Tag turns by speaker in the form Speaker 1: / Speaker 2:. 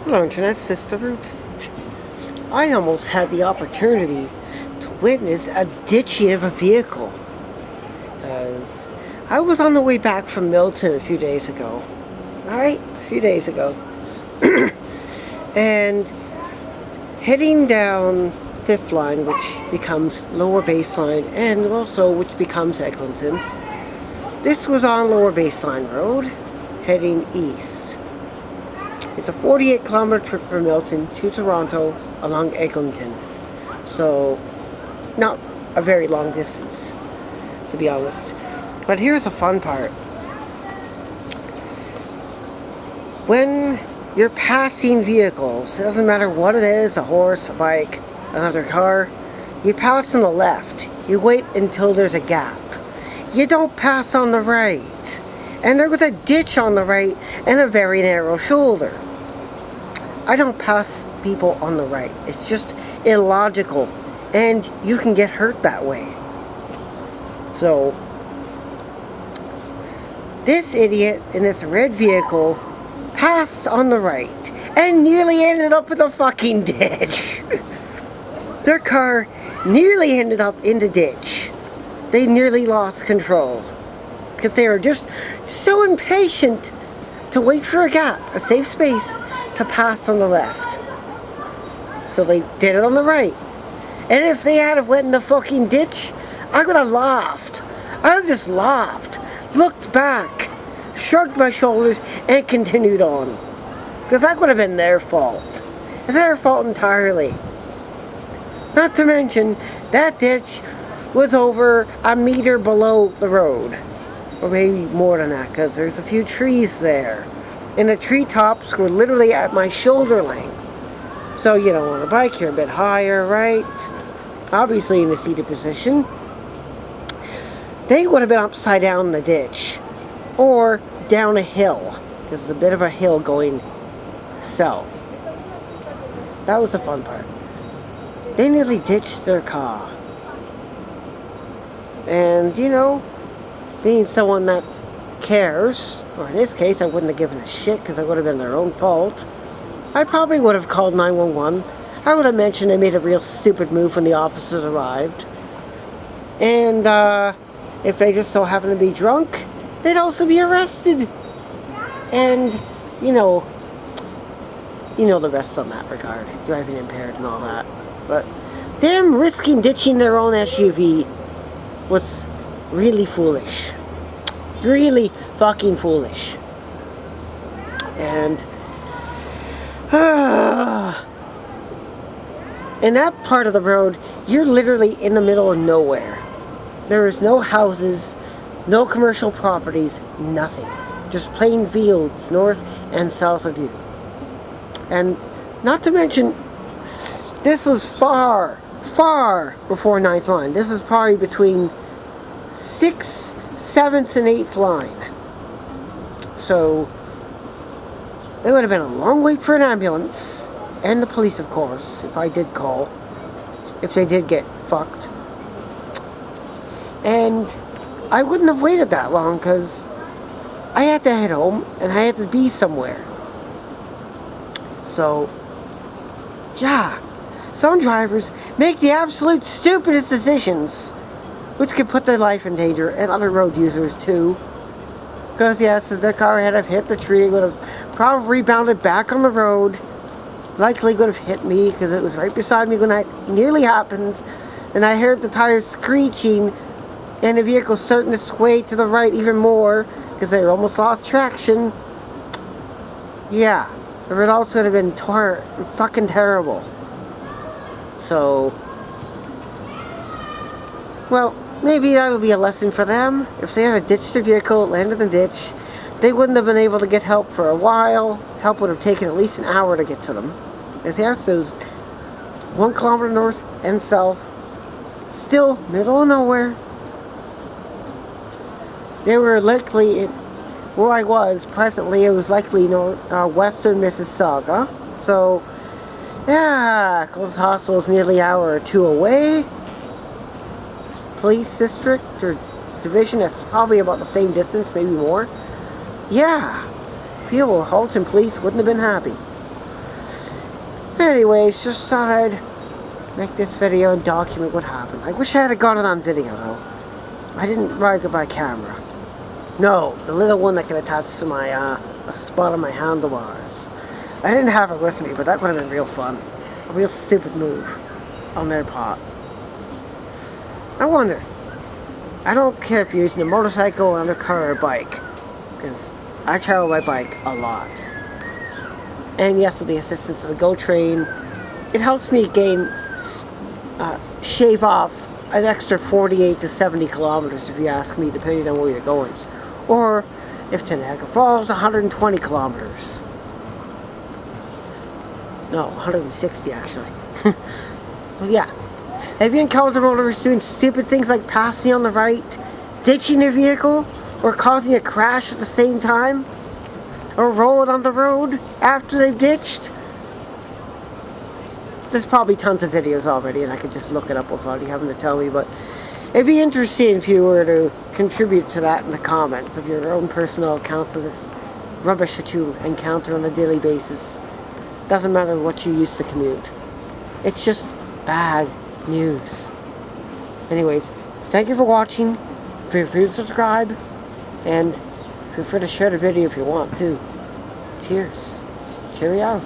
Speaker 1: Hello Internet, Sister Root. I almost had the opportunity to witness a ditching of a vehicle. As I was on the way back from Milton a few days ago. Alright, a few days ago. And heading down 5th line, which becomes Lower Baseline, and also which becomes Eglinton. This was on Lower Baseline Road, heading east. It's a 48-kilometer trip from Milton to Toronto along Eglinton. So, not a very long distance, to be honest. But here's the fun part. When you're passing vehicles, it doesn't matter what it is, a horse, a bike, another car, you pass on the left. You wait until there's a gap. You don't pass on the right. And there's a ditch on the right and a very narrow shoulder. I don't pass people on the right. It's just illogical. And you can get hurt that way. So, this idiot in this red vehicle passed on the right and nearly ended up in a fucking ditch. Their car nearly ended up in the ditch. They nearly lost control. Because they were just so impatient to wait for a gap, a safe space, to pass on the left. So they did it on the right. And if they had went in the fucking ditch, I would have laughed. I would have just laughed, looked back, shrugged my shoulders, and continued on. Because that would have been their fault. Their fault entirely. Not to mention, that ditch was over a meter below the road. Or maybe more than that, because there's a few trees there. And the treetops were literally at my shoulder length. So, you know, on a bike, you're a bit higher, right? Obviously in the seated position. They would have been upside down in the ditch. Or down a hill. This is a bit of a hill going south. That was the fun part. They nearly ditched their car. And, you know, being someone that cares, or in this case I wouldn't have given a shit because it would have been their own fault, I probably would have called 911. I would have mentioned they made a real stupid move when the officers arrived. And if they just so happen to be drunk, they'd also be arrested. And, you know the rest on that regard. Driving impaired and all that. But them risking ditching their own SUV was really foolish. Really fucking foolish. And in that part of the road, you're literally in the middle of nowhere. There is no houses, no commercial properties, nothing. Just plain fields north and south of you. And not to mention, this was far before 9th line. This is probably between 6th, 7th, and 8th line. So, it would have been a long wait for an ambulance. And the police, of course, if I did call. If they did get fucked. And I wouldn't have waited that long because I had to head home and I had to be somewhere. So, yeah. Some drivers make the absolute stupidest decisions, which could put their life in danger, and other road users too. Because yes, if the car had have hit the tree, it would have probably rebounded back on the road. Likely would have hit me, because it was right beside me when that nearly happened. And I heard the tires screeching, and the vehicle starting to sway to the right even more, because they almost lost traction. Yeah, the results would have been fucking terrible. So, well, maybe that'll be a lesson for them. If they had ditched the vehicle, landed in the ditch, they wouldn't have been able to get help for a while. Help would have taken at least an hour to get to them. As yes, it was 1 kilometer north and south. Still, middle of nowhere. They were likely, where I was presently, it was likely western Mississauga. So, yeah, closest hospital is nearly an hour or two away. Police district or division, that's probably about the same distance, maybe more. Yeah, people, Halton police wouldn't have been happy. Anyways, just thought I'd make this video and document what happened. I wish I had got it on video though. I didn't ride it by camera. No, the little one that can attach to my a spot on my handlebars. I didn't have it with me, but that would have been real fun. A real stupid move on their part. I wonder. I don't care if you're using a motorcycle or a car or a bike, because I travel by bike a lot. And yes, with the assistance of the GO train, it helps me shave off an extra 48 to 70 kilometers, if you ask me, depending on where you're going. Or, if to Niagara Falls, 120 kilometers. No, 160 actually. Well, yeah. Have you encountered motorists doing stupid things like passing on the right, ditching their vehicle, or causing a crash at the same time? Or rolling on the road after they've ditched? There's probably tons of videos already, and I could just look it up without you having to tell me, but it'd be interesting if you were to contribute to that in the comments of your own personal accounts of this rubbish that you encounter on a daily basis. Doesn't matter what you use to commute. It's just bad news. Anyways, thank you for watching. Feel free to subscribe, and feel free to share the video if you want to. Cheers. Cheerio.